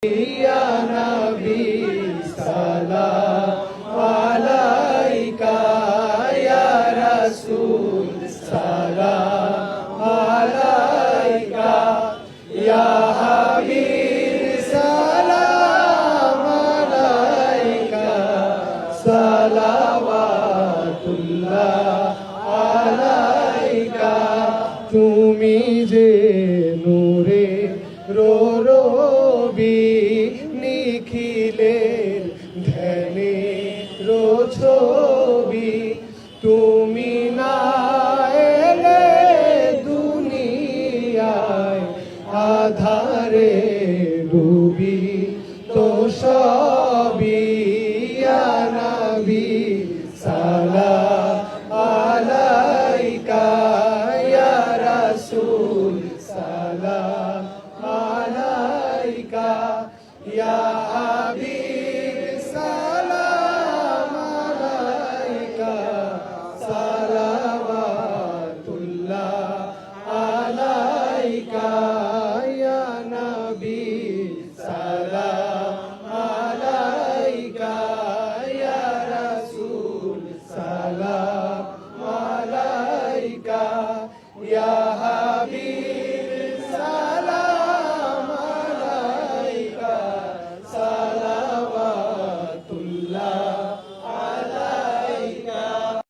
Ya Nabi salam alaika, ya Rasul salam alaika, ya Habib salam alaika, salawatullah alaika। তুমি যে নূরে রবি নিখিলের ধ্যানে ছবি, তুমি না এলে দুনিয়ায় আধারে ডুবি তো সবই। ইয়া নবী সালাম আলাইকা, ইয়া রাসূল সালাম আলাইকা, ইয়া হাবিব